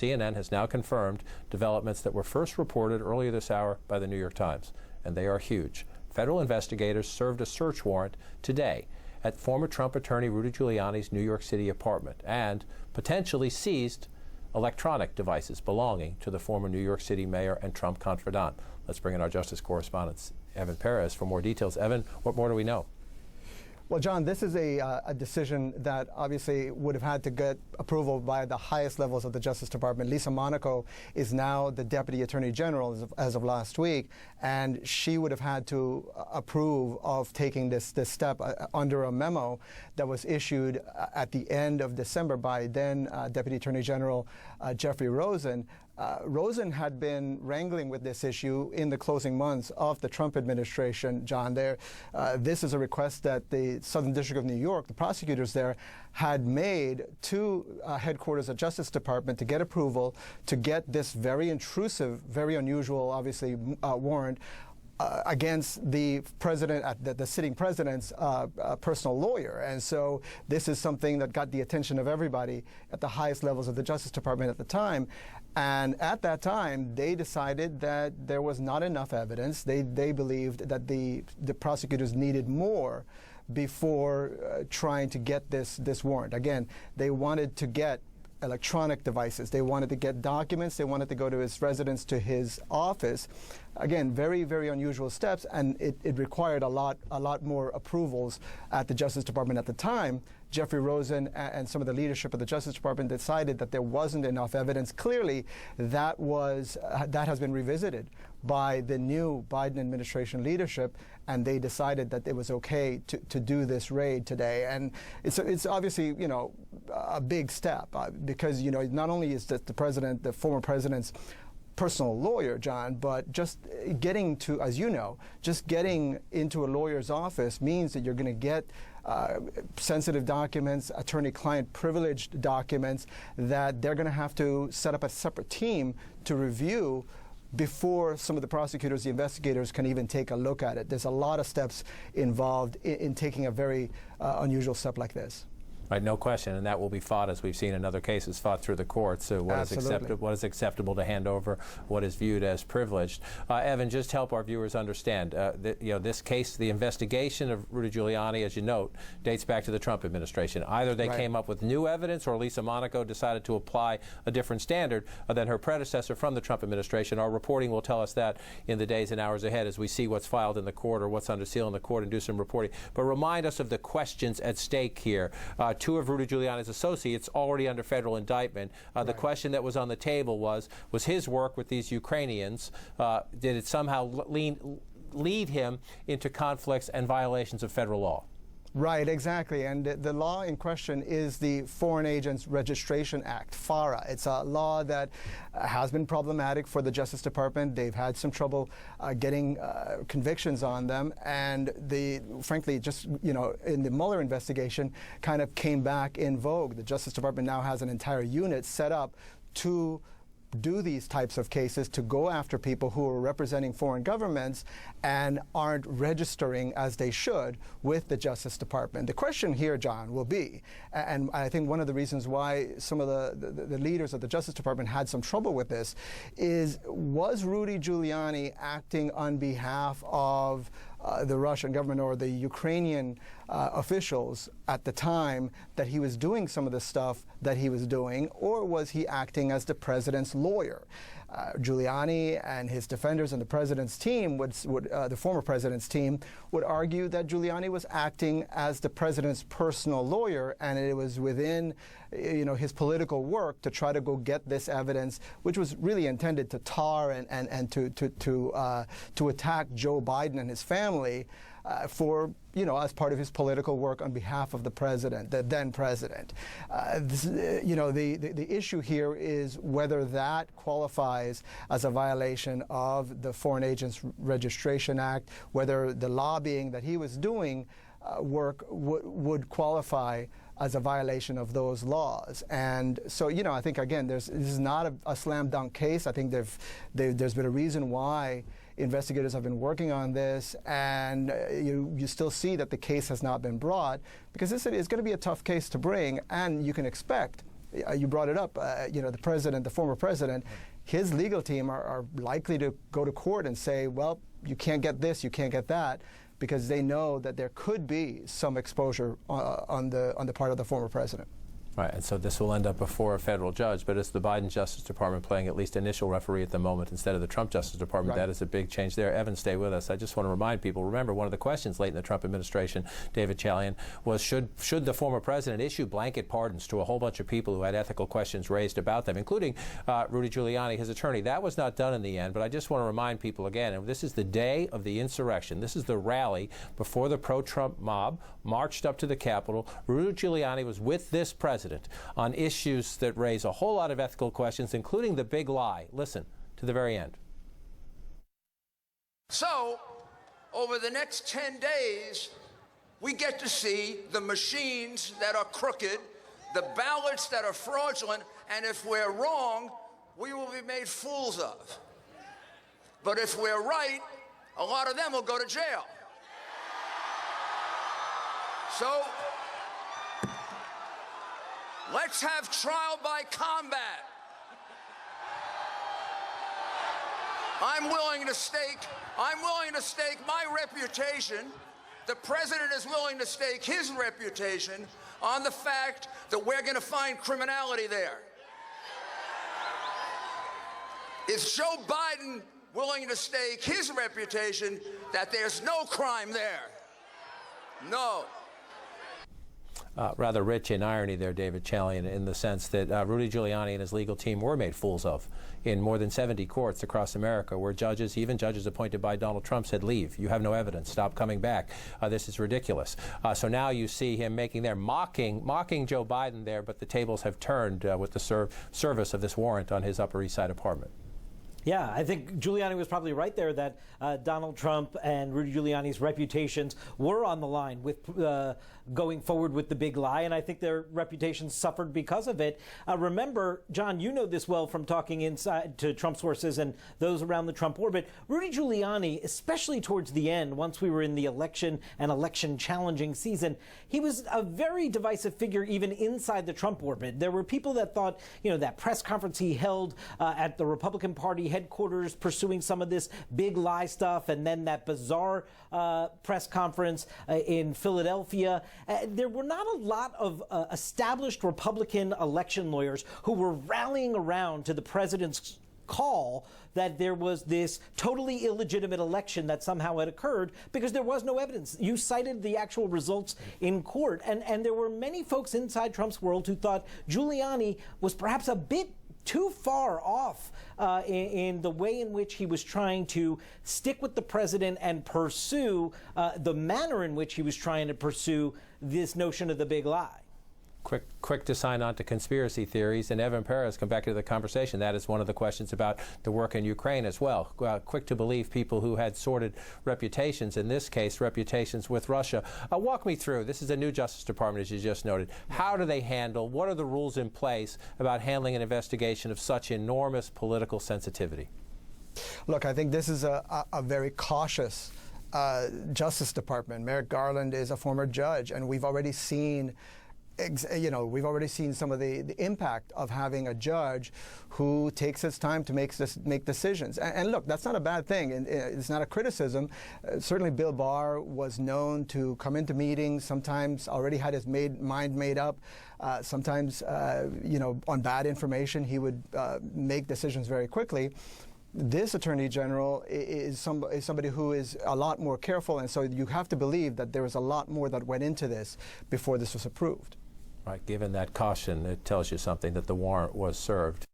CNN has now confirmed developments that were first reported earlier this hour by the New York Times, and they are huge. Federal investigators served a search warrant today at former Trump attorney Rudy Giuliani's New York City apartment and potentially seized electronic devices belonging to the former New York City mayor and Trump confidant. Let's bring in our Justice correspondent, Evan Perez, for more details. Evan, what more do we know? Well, John, this is a decision that obviously would have had to get approval by the highest levels of the Justice Department. Lisa Monaco is now the Deputy Attorney General as of last week, and she would have had to approve of taking this step under a memo that was issued at the end of December by then Deputy Attorney General Jeffrey Rosen. Rosen had been wrangling with this issue in the closing months of the Trump administration, John. This is a request that the Southern District of New York, the prosecutors there, had made to headquarters of the Justice Department to get approval to get this very intrusive, very unusual, obviously, warrant against the president, the sitting president's personal lawyer. And so this is something that got the attention of everybody at the highest levels of the Justice Department at the time. And at that time, they decided that there was not enough evidence. They believed that the prosecutors needed more before trying to get this warrant. Again, they wanted to get electronic devices. They wanted to get documents. They wanted to go to his residence, to his office. Again, very, very unusual steps, and it required a lot more approvals at the Justice Department at the time. Jeffrey Rosen and some of the leadership of the Justice Department decided that there wasn't enough evidence. Clearly, that has been revisited by the new Biden administration leadership, and they decided that it was okay to do this raid today. And it's obviously, a big step because, not only is the former president's personal lawyer, John, but just getting to, as you know, just getting into a lawyer's office means that you're going to get sensitive documents, attorney-client privileged documents that they're going to have to set up a separate team to review before some of the prosecutors, the investigators can even take a look at it. There's a lot of steps involved in taking a very unusual step like this. Right, no question, and that will be fought, as we've seen in other cases, fought through the courts. So what is acceptable to hand over, what is viewed as privileged. Evan, just help our viewers understand. This case, the investigation of Rudy Giuliani, as you note, dates back to the Trump administration. Either they came up with new evidence, or Lisa Monaco decided to apply a different standard than her predecessor from the Trump administration. Our reporting will tell us that in the days and hours ahead as we see what's filed in the court or what's under seal in the court and do some reporting. But remind us of the questions at stake here. Two of Rudy Giuliani's associates already under federal indictment. The question that was on the table was his work with these Ukrainians, did it somehow lead him into conflicts and violations of federal law? Right, exactly. And the law in question is the Foreign Agents Registration Act, FARA. It's a law that has been problematic for the Justice Department. They've had some trouble getting convictions on them. And frankly, just, in the Mueller investigation, kind of came back in vogue. The Justice Department now has an entire unit set up to do these types of cases, to go after people who are representing foreign governments and aren't registering as they should with the Justice Department. The question here, John, will be, and I think one of the reasons why some of the leaders of the Justice Department had some trouble with this, was Rudy Giuliani acting on behalf of the Russian government or the Ukrainian officials at the time that he was doing some of the stuff that he was doing, or was he acting as the president's lawyer? Giuliani and his defenders and the president's team the former president's team would argue that Giuliani was acting as the president's personal lawyer, and it was within his political work to try to go get this evidence, which was really intended to tar and to attack Joe Biden and his family for, as part of his political work on behalf of the president, the then president. The issue here is whether that qualifies as a violation of the Foreign Agents Registration Act, whether the lobbying that he was doing work would qualify as a violation of those laws. And so, I think, again, this is not a slam dunk case. I think there's been a reason why investigators have been working on this, and you still see that the case has not been brought, because this is going to be a tough case to bring, and you can expect you brought it up, the president, the former president, his legal team are likely to go to court and say, well, you can't get this, you can't get that, because they know that there could be some exposure on the part of the former president. Right, and so this will end up before a federal judge, but it's the Biden Justice Department playing at least initial referee at the moment instead of the Trump Justice Department. Right. That is a big change there. Evan, stay with us. I just want to remind people, remember, one of the questions late in the Trump administration, David Chalian, was should the former president issue blanket pardons to a whole bunch of people who had ethical questions raised about them, including Rudy Giuliani, his attorney. That was not done in the end, but I just want to remind people again, and this is the day of the insurrection. This is the rally before the pro-Trump mob marched up to the Capitol. Rudy Giuliani was with this president on issues that raise a whole lot of ethical questions, including the big lie. Listen to the very end. So, over the next 10 days, we get to see the machines that are crooked, the ballots that are fraudulent, and if we're wrong, we will be made fools of. But if we're right, a lot of them will go to jail. So, let's have trial by combat. I'm willing to stake my reputation. The president is willing to stake his reputation on the fact that we're going to find criminality there. Is Joe Biden willing to stake his reputation that there's no crime there? No. Rather rich in irony there, David Chalian, in the sense that Rudy Giuliani and his legal team were made fools of in more than 70 courts across America, where judges, even judges appointed by Donald Trump, said, leave. You have no evidence. Stop coming back. This is ridiculous. So now you see him mocking Joe Biden there, but the tables have turned with the service of this warrant on his Upper East Side apartment. Yeah, I think Giuliani was probably right there that Donald Trump and Rudy Giuliani's reputations were on the line with going forward with the big lie, and I think their reputations suffered because of it. Remember, John, you know this well from talking inside to Trump sources and those around the Trump orbit. Rudy Giuliani, especially towards the end, once we were in the election and election challenging season, he was a very divisive figure even inside the Trump orbit. There were people that thought, that press conference he held at the Republican Party headquarters pursuing some of this big lie stuff, and then that bizarre press conference in Philadelphia. There were not a lot of established Republican election lawyers who were rallying around to the president's call that there was this totally illegitimate election that somehow had occurred because there was no evidence. You cited the actual results in court, and there were many folks inside Trump's world who thought Giuliani was perhaps a bit too far off in the way in which he was trying to stick with the president and pursue the manner in which he was trying to pursue this notion of the big lie. Quick to sign on to conspiracy theories. And Evan Perez, come back to the conversation. That is one of the questions about the work in Ukraine as well. Quick to believe people who had sordid reputations, in this case, reputations with Russia. Walk me through. This is a new Justice Department, as you just noted. How do they handle, what are the rules in place about handling an investigation of such enormous political sensitivity? Look, I think this is a very cautious Justice Department. Merrick Garland is a former judge, and we've already seen some of the impact of having a judge who takes his time to make decisions. And look, that's not a bad thing, and it's not a criticism. Certainly Bill Barr was known to come into meetings, sometimes already had his mind made up. Sometimes, on bad information, he would make decisions very quickly. This Attorney General is somebody who is a lot more careful, and so you have to believe that there was a lot more that went into this before this was approved. Right, given that caution, it tells you something that the warrant was served.